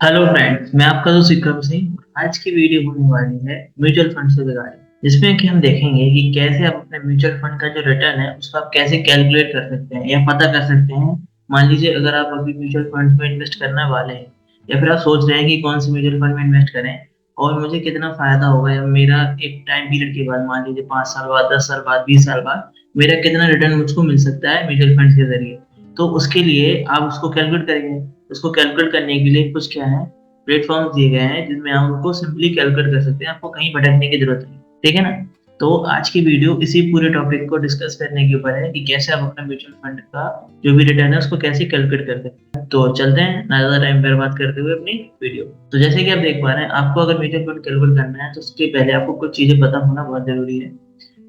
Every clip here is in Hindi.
हेलो फ्रेंड्स, मैं आपका दोस्त विक्रम सिंह। आज की वीडियो होने वाली है म्यूचुअल फंड से रिगार्डिंग, जिसमें कि हम देखेंगे कि कैसे आप अपने म्यूचुअल फंड का जो रिटर्न है उसको आप कैसे कैलकुलेट कर सकते हैं या पता कर सकते हैं। मान लीजिए अगर आप अभी म्यूचुअल फंड में इन्वेस्ट करने वाले हैं या फिर आप सोच रहे हैं कि कौन से म्यूचुअल फंड में इन्वेस्ट करें और मुझे कितना फायदा होगा या मेरा एक टाइम पीरियड के बाद, मान लीजिए 5 साल बाद, 10 साल बाद, 20 साल बाद मेरा कितना रिटर्न मुझको मिल सकता है म्यूचुअल फंड के जरिए। तो उसके लिए आप उसको कैलकुलेट करेंगे। उसको कैलकुलेट करने के लिए कुछ क्या है, प्लेटफॉर्म्स दिए गए हैं जिनमें आप उनको सिंपली कैलकुलेट कर सकते हैं। आपको कहीं भटकने की जरूरत नहीं, ठीक है ना। तो आज की वीडियो इसी पूरे टॉपिक को डिस्कस करने के ऊपर है कि कैसे आप अपना म्यूचुअल फंड का जो भी रिटर्न है उसको कैसे कैलकुलेट कर सकते हैं। तो चलते हैं ना ज्यादा टाइम बर्बाद करते हुए अपनी वीडियो। तो जैसे कि आप देख पा रहे हैं, आपको अगर म्यूचुअल फंड कैलकुलेट करना है तो उसके पहले आपको कुछ चीजें पता होना बहुत जरूरी है,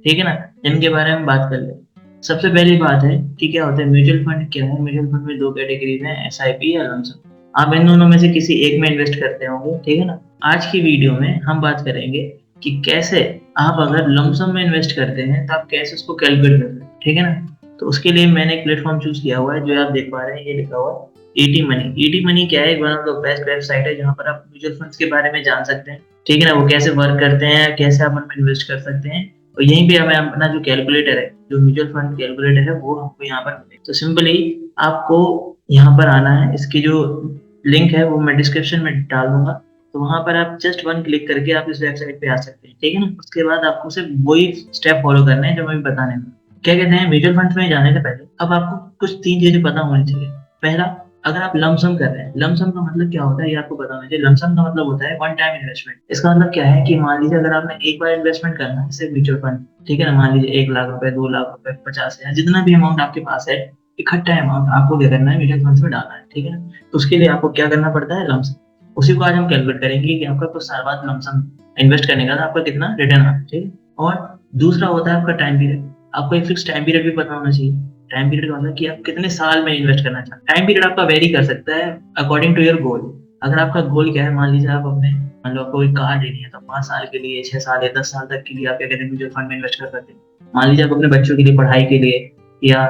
ठीक है ना। जिनके बारे में बात कर ले। सबसे पहली बात है कि क्या होता है म्यूचुअल फंड। क्या है म्यूचुअल फंड में दो कैटेगरीज हैं, एसआईपी या लमसम। आप इन दोनों में से किसी एक में इन्वेस्ट करते होंगे, ठीक है ना। आज की वीडियो में हम बात करेंगे कि कैसे आप अगर लमसम में इन्वेस्ट करते हैं तो आप कैसे उसको कैलकुलेट करते हैं, ठीक है ना। तो उसके लिए मैंने एक प्लेटफॉर्म चूज किया हुआ है जो आप देख पा रहे हैं, ये लिखा हुआ है ईटी मनी। ईटी मनी क्या है, one of the best website है जहाँ पर आप म्यूचुअल फंड्स के बारे में जान सकते हैं, ठीक है ना। वो कैसे वर्क करते हैं, कैसे आप उनमें इन्वेस्ट कर सकते हैं। और यहीं पे हमें अपना जो कैलकुलेटर है, जो म्यूचुअल फंड कैलकुलेटर है, वो हमको यहाँ पर मिलेगा। तो सिंपली आपको यहाँ पर आना है। इसकी जो लिंक है वो मैं डिस्क्रिप्शन में डाल दूंगा। तो वहां पर आप जस्ट वन क्लिक करके आप इस वेबसाइट पे आ सकते हैं, ठीक है ना। उसके बाद आपको सिर्फ वही स्टेप फॉलो करना है जो मैं बताने में। क्या कहते हैं, म्यूचुअल फंड में जाने से पहले अब आपको कुछ तीन चीजें पता होनी चाहिए। पहला, अगर आप लमसम कर रहे हैं, लमसम का मतलब क्या होता है ये आपको पता होना चाहिए। लमसम का मतलब होता है वन टाइम इन्वेस्टमेंट। इसका मतलब क्या है कि मान लीजिए अगर आपने एक बार इन्वेस्टमेंट करना है सिर्फ म्यूचुअल फंड, ठीक है ना। मान लीजिए 1 लाख रुपए, 2 लाख रुपए, 50 हजार, जितना भी अमाउंट आपके पास है, इकट्ठा अमाउंट आपको क्या करना है, म्यूचुअल फंड में डालना है, ठीक है ना। तो उसके लिए आपको क्या करना पड़ता है, लमसम। उसी को आज हम कैलकुलेट करेंगे कि आपका कुछ साल बाद लमसम इन्वेस्ट करने का आपका कितना रिटर्न आता है, ठीक है। और दूसरा होता है आपका टाइम पीरियड। आपको एक फिक्स टाइम पीरियड भी पता होना चाहिए। टाइम पीरियड का मतलब कि आप कितने साल में इन्वेस्ट करना चाहते हैं। टाइम पीरियड आपका वेरी कर सकता है अकॉर्डिंग टू योर गोल। अगर आपका गोल क्या है, मान लीजिए आप अपने, मान लो आपको कोई कार लेनी है तो 5 साल के लिए, 6 साल या 10 साल तक के लिए आप क्या कहते हैं म्यूचुअल फंड में इन्वेस्ट कर सकते हैं। मान लीजिए आप अपने बच्चों के लिए पढ़ाई के लिए या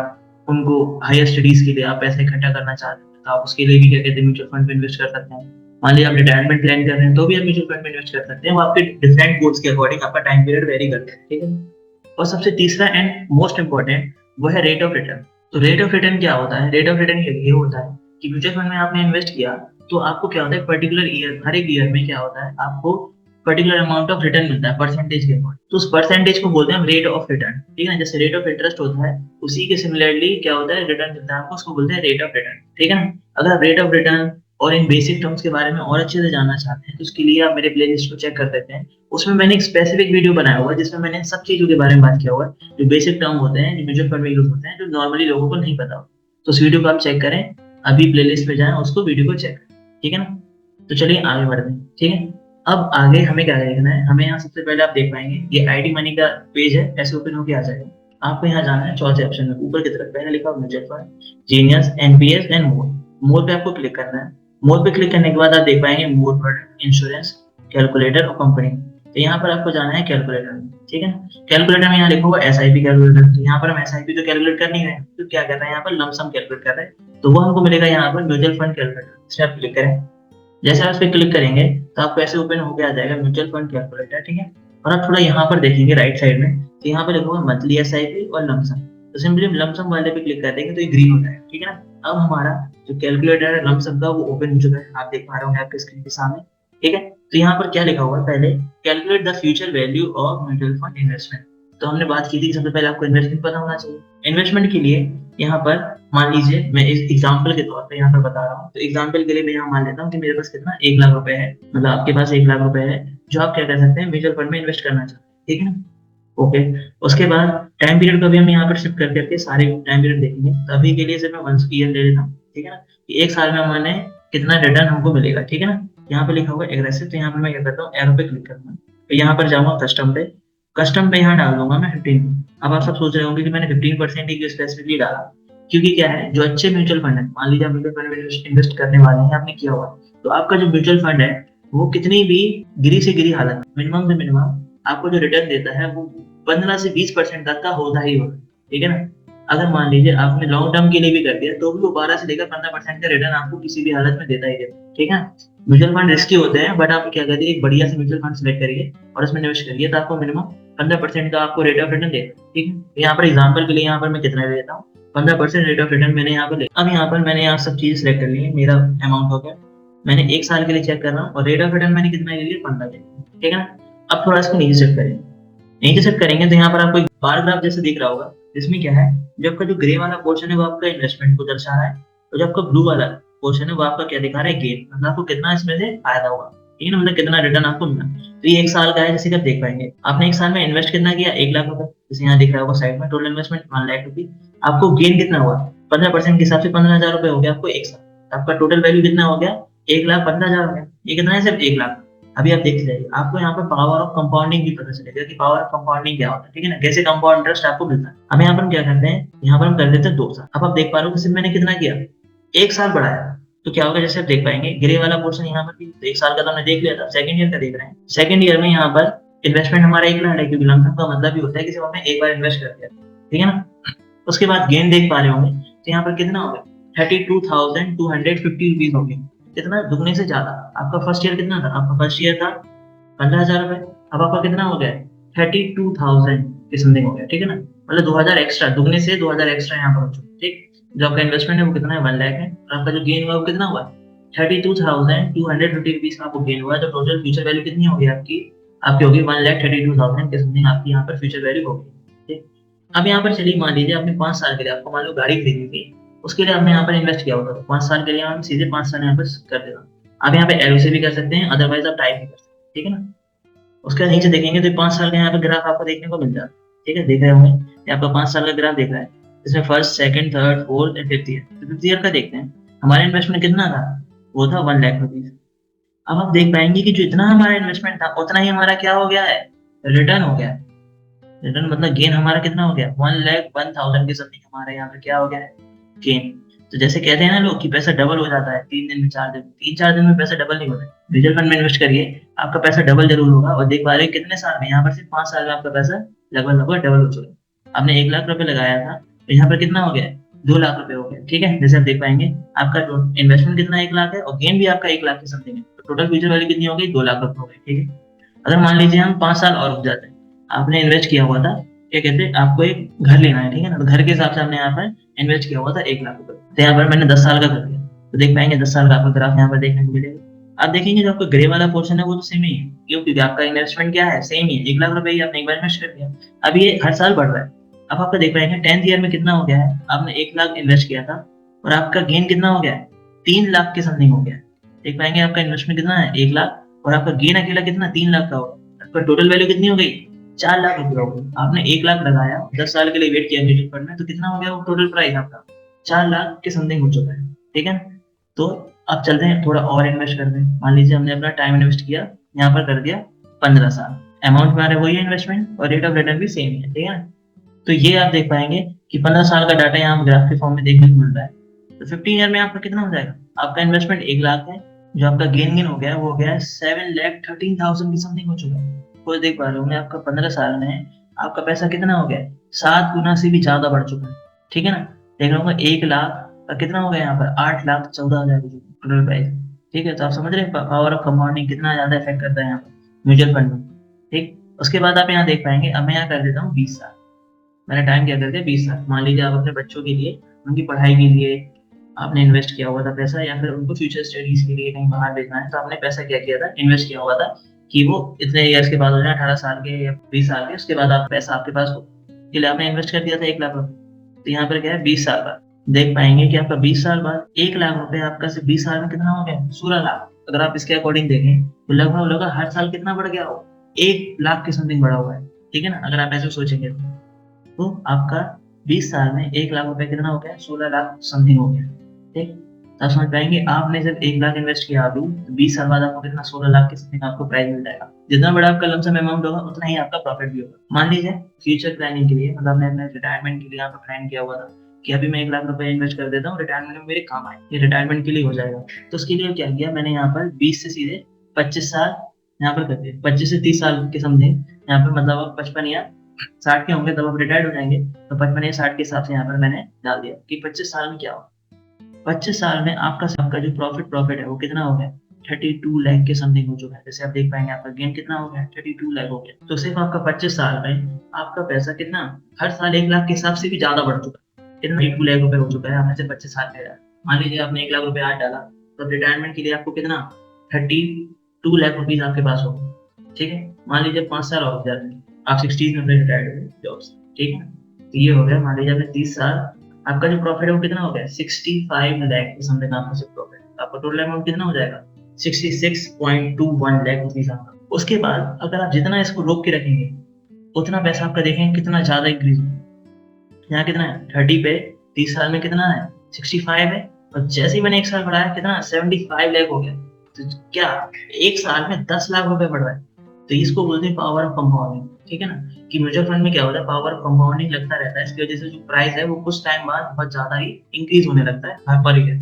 उनको हायर स्टडीज के लिए आप पैसे इकट्ठा करना चाहते हैं तो आप उसके लिए भी क्या कहते हैं म्यूचुअल फंड में इन्वेस्ट कर सकते हैं। मान लीजिए आप रिटायरमेंट प्लान कर रहे हैं तो भी आप म्यूचुअल फंड में इन्वेस्ट कर सकते हैं। वो आपके डिफरेंट गोल्स के अकॉर्डिंग आपका टाइम पीरियड वेरी करता है, ठीक है। और सबसे तीसरा एंड मोस्ट इंपॉर्टेंट वो है रेट ऑफ रिटर्न। तो रेट ऑफ रिटर्न क्या होता है, रेट ऑफ रिटर्न ये होता है कि म्यूचुअल फंड में आपने इन्वेस्ट किया तो आपको क्या होता है, पर्टिकुलर ईयर, हर एक ईयर में क्या होता है, आपको पर्टिकुलर अमाउंट ऑफ रिटर्न मिलता है परसेंटेज के अकॉर्डिंग। तो उस परसेंटेज को बोलते हैं रेट ऑफ रिटर्न, ठीक है ना। जैसे रेट ऑफ इंटरेस्ट होता है उसी के सिमिलरली क्या होता है, रिटर्न मिलता है आपको, उसको बोलते हैं रेट ऑफ रिटर्न, ठीक है ना। अगर आप रेट ऑफ रिटर्न और इन बेसिक टर्म्स के बारे में और अच्छे से जानना चाहते हैं तो उसके लिए आप मेरे प्लेलिस्ट को चेक कर सकते हैं। उसमें मैंने एक स्पेसिफिक वीडियो बनाया हुआ है जिसमें मैंने सब चीजों के बारे में बात किया हुआ है जो बेसिक टर्म होते हैं, जो म्यूचुअल फंड में यूज होते हैं, जो नॉर्मली लोगों को नहीं पता हो। तो उस वीडियो को आप चेक करें, अभी प्लेलिस्ट पे जाएं, उसको वीडियो को चेक करें, ठीक है ना। तो चलिए आगे बढ़ते हैं, ठीक है। अब आगे हमें क्या देखना है, हमें यहाँ सबसे पहले आप देख पाएंगे ये आईडी मनी का पेज है, ऐसे ओपन होकर आ जाएगा। आपको यहाँ जाना है चौथे ऑप्शन में, ऊपर की तरफ पहले लिखा mutual fund, genius, NPS and more. More पे आपको क्लिक करना है। मोर पे क्लिक करने के बाद आप देख पाएंगे मोर प्रोडक्ट, इंश्योरेंस, कैलकुलेटर और कंपनी। तो यहाँ पर आपको जाना है कैलकुलेटर में, ठीक है ना। कैलकुलेटर में यहाँ लिखा हुआ एसआईपी कैलकुलेटर। तो यहाँ पर हम एसआईपी तो कैलकुलेट कर नहीं रहे हैं, तो क्या कर रहे हैं यहाँ पर लमसम कैलकुलेट कर रहे हैं। तो वो हमको मिलेगा यहाँ पर म्यूचुअल फंड कैलकुलेटर। इस पर आप क्लिक करें। जैसे आप इस पर क्लिक करेंगे तो आपको ऐसे ओपन होकर आ जाएगा म्यूचुअल फंड कैलकुलेटर, ठीक है। और आप थोड़ा यहाँ पर देखेंगे राइट साइड में, तो यहाँ पर लिखा हुआ मंथली एसआईपी और लमसम। तो सिंपली लमसम वाले पे क्लिक कर देंगे तो ये ग्रीन हो जाएगा, ठीक है ना। अब हमारा जो कैलकुलेटर है लमसम का वो ओपन हो चुका है, आप देख पा रहे होंगे आपके स्क्रीन के सामने, ठीक है। तो यहाँ पर क्या लिखा हुआ है, पहले calculate the future value of mutual fund investment. तो हमने बात की थी कि सबसे पहले आपको इन्वेस्टमेंट पता होना चाहिए। इन्वेस्टमेंट के लिए यहाँ पर मान लीजिए मैं इस एग्जाम्पल के तौर पे यहाँ पर बता रहा हूँ, तो एग्जाम्पल के लिए मैं यहाँ मान लेता हूँ कि मेरे पास कितना 1 लाख रुपए है। मतलब आपके पास 1 लाख रुपए है जो आप क्या कर सकते हैं, म्यूचुअल फंड में इन्वेस्ट करना चाहते हैं, ठीक है ना। ओके। उसके बाद टाइम पीरियड को भी हम यहाँ पर शिफ्ट कर करके सारे टाइम पीरियड देखेंगे। तो अभी के लिए सिर्फ मैं 1 ईयर ले लेता हूँ, ठीक है ना। कि एक साल में मैंने कितना रिटर्न हमको मिलेगा, ठीक है ना। यहाँ पे लिखा हुआ एग्रेसिव, तो यहाँ पर मैं क्या करता हूँ, एरो पे क्लिक करूंगा। तो यहाँ पर जाऊंगा कस्टम पे, कस्टम पे यहाँ डाल दूंगा मैं 15। अब आप सब सोच रहे होंगे कि मैंने 15% ही स्पेसिफिकली डाला, क्योंकि क्या है, जो अच्छे म्यूचुअल फंड है, मान लीजिए आप म्यूचुअल फंड में इन्वेस्ट करने वाले हैं, आपने किया हुआ है, तो आपका जो म्यूचुअल फंड है वो कितनी भी गिरी से गिरी हालत, मिनिमम से मिनिमम आपको जो रिटर्न देता है वो 15 से 20% तक का होता ही होगा, ठीक है ना। अगर मान लीजिए आपने लॉन्ग टर्म के लिए भी कर दिया तो भी वो 12 से लेकर 15% का रिटर्न आपको किसी भी हालत में देता ही देता है, ठीक है। म्यूचुअल फंड रिस्की होते हैं, बट आप क्या करिए, एक बढ़िया से म्यूचुअल फंड सिलेक्ट करिए और उसमें निवेश करिए, तो आपको मिनिमम 15% का आपको रेट ऑफ रिटर्न देगा, ठीक है। यहाँ पर एग्जाम्पल के लिए यहाँ पर मैं कितना देता हूँ, 15% रेट ऑफ रिटर्न मैंने यहाँ पर ले। अब यहाँ पर मैंने यहाँ सब चीज सिलेक्ट कर ली है, मेरा अमाउंट हो गया, मैंने 1 साल के लिए चेक कर रहा हूँ और रेट ऑफ रिटर्न मैंने कितना ले लिया, 15 ठीक है ना। अब थोड़ा इसको नीचे सेट करेंगे, नीचे सेट करेंगे तो यहाँ पर आपको एक बार ग्राफ जैसे दिख रहा होगा, जिसमें क्या है, जो आपका जो ग्रे वाला पोर्शन है वो आपका इन्वेस्टमेंट को दर्शा रहा है, और जो आपका ब्लू वाला पोर्शन है वो आपका क्या दिखा रहा है, गेन, मतलब आपको कितना इसमें से फायदा हुआ, ठीक है ना, मतलब कितना रिटर्न आपको मिला। तो ये 1 साल का है, जैसे कि आप देख पाएंगे आपने 1 साल में इन्वेस्ट कितना किया, 1 लाख रुपए, जैसे यहाँ दिख रहा होगा साइड में, टोटल इन्वेस्टमेंट 1 लाख रुपीज, आपको गेन कितना हुआ, 15% के हिसाब से 15,000 रुपए हो गया आपको 1 साल, आपका टोटल वैल्यू कितना हो गया, 1,15,000 हो गया। ये कितना है, सिर्फ 1 लाख। अभी आप देख जाइए, आपको यहाँ पर पावर ऑफ कंपाउंडिंग भी पता चलेगा कि पावर ऑफ कंपाउंडिंग क्या होता है, ठीक है ना, कैसे कंपाउंड इंटरेस्ट आपको मिलता है। अब यहाँ पर हम क्या करते हैं, यहाँ पर हम कर देते हैं 2 साल। अब आप देख पा रहे हो कि सिर्फ मैंने कितना किया, 1 साल बढ़ाया, तो क्या होगा, जैसे आप देख पाएंगे ग्रे वाला पोर्शन यहाँ पर भी, तो 1 साल का तो हमने देख लिया था, सेकंड ईयर का देख रहे हैं, सेकंड ईयर में यहाँ पर इन्वेस्टमेंट हमारा 1 लाख है, क्योंकि लमसम का मतलब भी होता है कि सिर्फ हमने एक बार इन्वेस्ट कर दिया, ठीक है ना। उसके बाद गेन देख पा रहे होंगे, तो यहाँ पर कितना हो गया, 32,250 रुपीज हो गया, कितना, दुगने से ज्यादा। आपका फर्स्ट ईयर कितना था, आपका फर्स्ट ईयर था 15,000 रुपए, अब आपका कितना हो गया, 32,000 के समथिंग हो गया, ठीक है ना, मतलब 2,000 एक्स्ट्रा, दुगने से 2,000 एक्स्ट्रा यहाँ पर हो चुका, ठीक। जो आपका इन्वेस्टमेंट है वो कितना है, 1 लाख है, और आपका जो गेन हुआ वो कितना हुआ, 32,250 रुपीज का आपको गेन हुआ, तो टोटल फ्यूचर वैल्यू कितनी होगी आपकी, आपकी होगी 1,32,000 के समथिंग आपकी यहाँ पर फ्यूचर वैल्यू होगी, ठीक। अब यहाँ पर चलिए मान लीजिए आपने 5 साल के लिए, आपको मान लो गाड़ी खरीदनी थी, उसके लिए आपने यहाँ पर इन्वेस्ट किया होगा, 5 साल के लिए हम सीधे 5 साल यहाँ पर कर देगा। आप यहाँ पे एलओ से भी कर सकते हैं, अदरवाइज आप टाइप भी कर सकते हैं, ठीक है ना। उसके बाद नीचे देखेंगे तो 5 साल का यहाँ पे ग्राफ आपको देखने को मिल जाता है, ठीक है, देख रहे होंगे, ये आपका 5 साल का ग्राफ देख रहा है, इसमें first, second, third, fourth and fifth year, तो फिफ्थ ईयर का देखते हैं, हमारा इन्वेस्टमेंट कितना था, वो था 1 लाख रुपीज। अब आप देख पाएंगे कि जो इतना हमारा इन्वेस्टमेंट था उतना ही हमारा क्या हो गया है, रिटर्न हो गया है। रिटर्न मतलब गेन हमारा कितना हो गया, 1,01,000 के समथिंग हमारे यहाँ पे क्या हो गया है, गेन। तो जैसे कहते हैं ना लोग कि पैसा डबल हो जाता है 3 दिन में, 4 दिन में, 3-4 दिन में पैसा डबल नहीं होता है। म्यूचुअल फंड में इन्वेस्ट करिए, आपका पैसा डबल जरूर होगा, और देख पा रहे हैं कितने साल में, यहाँ पर सिर्फ 5 साल में आपका पैसा लगभग लगभग डबल हो चुका है। आपने 1 लाख रुपए लगाया था, तो यहाँ पर कितना हो गया, 2 लाख रुपए हो गया, ठीक है। जैसे आप देख पाएंगे आपका इन्वेस्टमेंट कितना 1 लाख है, और गेन भी आपका 1 लाख के समथिंग है, तो टोटल फ्यूचर वैल्यू कितनी हो गई, 2 लाख रुपए हो गई, ठीक है। अगर मान लीजिए हम 5 साल और रुक जाते हैं, आपने इन्वेस्ट किया हुआ था, क्या कहते हैं, आपको एक घर लेना है, ठीक है ना, तो घर के हिसाब से हमने यहाँ पर इन्वेस्ट किया हुआ था 1 लाख रुपए, तो यहाँ पर मैंने 10 साल का कर दिया, तो देख पाएंगे 10 साल का आपको ग्राफ यहाँ पर देखने को मिलेगा। आप देखेंगे जो आपका ग्रे वाला पोर्शन है वो तो सेम ही है, क्यों, क्योंकि आपका इन्वेस्टमेंट क्या है, सेम ही है, 1 लाख रुपए ही आपने एक बार इन्वेस्ट कर दिया, अब ये हर साल बढ़ रहा है। अब आपका देख पाएंगे 10th ईयर में कितना हो गया है, आपने 1 लाख इन्वेस्ट किया था और आपका गेन कितना हो गया है, 3 लाख के समथिंग हो गया है। देख पाएंगे आपका इन्वेस्टमेंट कितना है, 1 लाख, और आपका गेन अकेला कितना, 3 लाख का होगा, आपका टोटल वैल्यू कितनी हो गई, 4 लाख रुपए हो गई। आपने 1 लाख लगाया, 10 साल के लिए वेट किया म्यूचुअल फंड में, तो कितना हो गया वो टोटल प्राइस आपका, 4 लाख के समथिंग हो चुका है, ठीक है। तो अब चलते हैं थोड़ा और इन्वेस्ट करते हैं। मान लीजिए हमने अपना टाइम इन्वेस्ट किया, यहाँ पर कर दिया 15 साल, अमाउंट हमारे वही है इन्वेस्टमेंट, और रेट ऑफ रिटर्न भी सेम है, ठीक है। तो ये आप देख पाएंगे कि 15 साल का डाटा यहाँ ग्राफ के फॉर्म में देखने को मिल रहा है। तो 15 ईयर में आपका कितना हो जाएगा, आपका इन्वेस्टमेंट 1 लाख है, जो आपका गेन हो गया वो हो गया 7,13,000 की समथिंग हो चुका है। तो देख पा रहे होंगे आपका 15 साल में आपका पैसा कितना हो गया, 7 गुना से भी ज्यादा बढ़ चुका है, ठीक है ना। देख रहे होंगे 1 लाख का कितना हो गया यहाँ पर, 8,14,000 टोटल प्राइस, ठीक है। तो आप समझ रहे हैं पावर ऑफ कंपाउंडिंग कितना ज्यादा इफेक्ट करता है यहाँ पर म्यूचुअल फंड में, ठीक। उसके बाद आप यहाँ देख पाएंगे, अब मैं यहाँ कर देता हूँ 20 साल, मैंने टाइम क्या कर दिया 20 साल। मान लीजिए आप अपने बच्चों के लिए, उनकी पढ़ाई के लिए आपने इन्वेस्ट किया हुआ था पैसा, या फिर उनको फ्यूचर स्टडीज के लिए कहीं बाहर भेजना है, तो आपने पैसा क्या किया था, इन्वेस्ट किया हुआ था कि वो इतने ईयर्स के बाद हो जाए, 18 साल के या 20 साल के, उसके बाद आप पैसा आपके पास हो, इसके लिए आपने इन्वेस्ट कर दिया था 1 लाख रुपए। तो यहाँ पर क्या है, 20 साल बाद देख पाएंगे कि आपका 20 साल बाद 1 लाख रुपए आपका सिर्फ 20 साल में कितना हो गया, 16 लाख। अगर आप इसके अकॉर्डिंग देखें तो लगभग हर साल कितना बढ़ गया हो, 1 लाख के समथिंग बढ़ा हुआ है, ठीक है ना। अगर आप ऐसे सोचेंगे तो आपका 20 साल में 1 लाख रुपए कितना हो गया, 16 लाख समथिंग हो गया, ठीक। तो आप समझ पाएंगे, आपने सिर्फ 1 लाख इन्वेस्ट किया अभी, तो 20 साल बाद आपको कितना, 16 लाख के समथिंग आपको प्राइस मिल जाएगा। जितना बड़ा आपका लमसम अमाउंट होगा उतना ही आपका प्रॉफिट भी होगा। मान लीजिए फ्यूचर प्लानिंग के लिए, मतलब मैंने अपने रिटायरमेंट के लिए यहाँ पे प्लान किया हुआ था कि अभी मैं 1 लाख रुपए इन्वेस्ट कर देता हूँ, रिटायरमेंट में मेरे काम आए, ये रिटायरमेंट के लिए हो जाएगा। तो उसके लिए क्या किया मैंने, यहाँ पर 20 से सीधे 25 साल यहाँ पर कर दिया, 25 से 30 साल के समथिंग यहाँ पे, मतलब आप 55 या 60 के होंगे तब आप रिटायर्ड हो जाएंगे, तो 55 या 60 के हिसाब से यहाँ पर मैंने डाल दिया कि 25 साल में क्या हो। 25 साल में आपका जो प्रॉफिट है वो कितना हो गया, 32 लाख के समथिंग हो चुका है। जैसे आप देख पाएंगे आपका गेन कितना हो गया, 32 लाख हो गया। तो सिर्फ आपका 25 साल में आपका पैसा कितना हर साल 1 लाख के हिसाब से भी ज्यादा बढ़ चुका है। कितना 32 लाख रुपए हो चुका है आपने सिर्फ 25 साल में। मान लीजिए आपने 1 लाख रुपए आज डाला, तो रिटायरमेंट के लिए आपको कितना 32 लाख रुपीज आपके पास होगा। ठीक है, मान लीजिए 5 साल और जाते हैं, आप 60 में अपने रिटायर्ड हुए जॉब से। ठीक है, तो ये हो गया। मान लीजिए आपने 30 साल, आपका जो प्रॉफिट है वो कितना हो गया, 65 लाख के समथिंग आपका सिर्फ प्रॉफिट। आपका टोटल अमाउंट कितना हो जाएगा, 66.21 लाख रुपीज आपका। उसके बाद अगर आप जितना इसको रोक के रखेंगे उतना पैसा आपका देखेंगे कितना ज्यादा इंक्रीज होगा। यहाँ कितना है 30 पे 30 साल में कितना है 65 है, और जैसे ही मैंने 1 साल बढ़ाया कितना 75 लाख हो गया। तो क्या 1 साल में 10 लाख रुपए बढ़ रहा है। तो इसको बोलते हैं पावर ऑफ कंपाउंडिंग। ठीक है ना, कि म्यूचुअल फंड में क्या होता है, पावर ऑफ कंपाउंडिंग लगता रहता है। इसकी वजह से जो प्राइस है वो कुछ टाइम बाद बहुत ज्यादा ही इंक्रीज होने लगता है हर पर ही।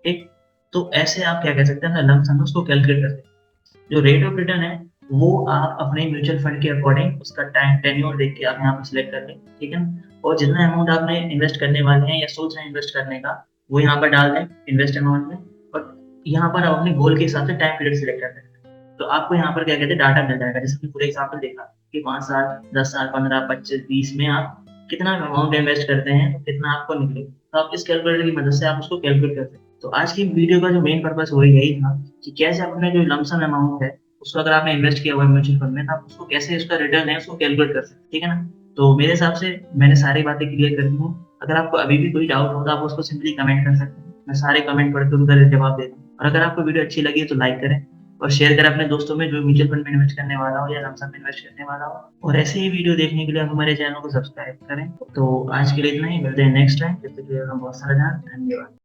ठीक, तो ऐसे आप क्या कह सकते हैं ना, लंप सम उसको कैलकुलेट करते हैं। जो रेट ऑफ रिटर्न है वो आप अपने म्यूचुअल फंड के अकॉर्डिंग उसका टाइम टेन्योर देख के आप यहाँ पर सिलेक्ट कर लें। ठीक है ना, और जितना अमाउंट आपने इन्वेस्ट करने वाले हैं या सोच रहे हैं इन्वेस्ट करने का वो यहाँ पर डाल दें इन्वेस्ट अमाउंट में। और यहाँ पर आप अपने गोल के हिसाब से टाइम पीरियड सिलेक्ट कर दें। तो आपको यहाँ पर क्या कहते हैं डाटा मिल जाएगा। जैसे पूरे एग्जाम्पल देखा कि 5 साल 10 साल 15 25 20 में आप कितना अमाउंट इन्वेस्ट करते हैं तो कितना आपको निकलेगा। तो आप इस कैलकुलेटर की मदद से आप उसको कैलकुलेट करते हैं। तो आज की वीडियो का जो मेन पर्पस वो यही था कि कैसे आप अपने जो लमसम अमाउंट है उसको अगर आपने इन्वेस्ट किया हुआ है म्यूचुअल फंड में तो आप उसको कैसे उसका रिटर्न है उसको कैलकुलेट कर सकते हैं। ठीक है ना, तो मेरे हिसाब से मैंने सारी बातें क्लियर कर दी हूँ। अगर आपको अभी भी कोई डाउट हो तो आप उसको सिंपली कमेंट कर सकते हैं, मैं सारे कमेंट पढ़ के उनका जवाब देता हूँ। और अगर आपको वीडियो अच्छी लगी तो लाइक करें और शेयर करें अपने दोस्तों में जो म्यूचुअल फंड में इन्वेस्ट करने वाला हो या लमसम में इन्वेस्ट करने वाला हो। और ऐसे ही वीडियो देखने के लिए आप हमारे चैनल को सब्सक्राइब करें। तो आज के लिए इतना ही, मिलते हैं नेक्स्ट टाइम। जब तक के लिए बहुत सारा धन्यवाद।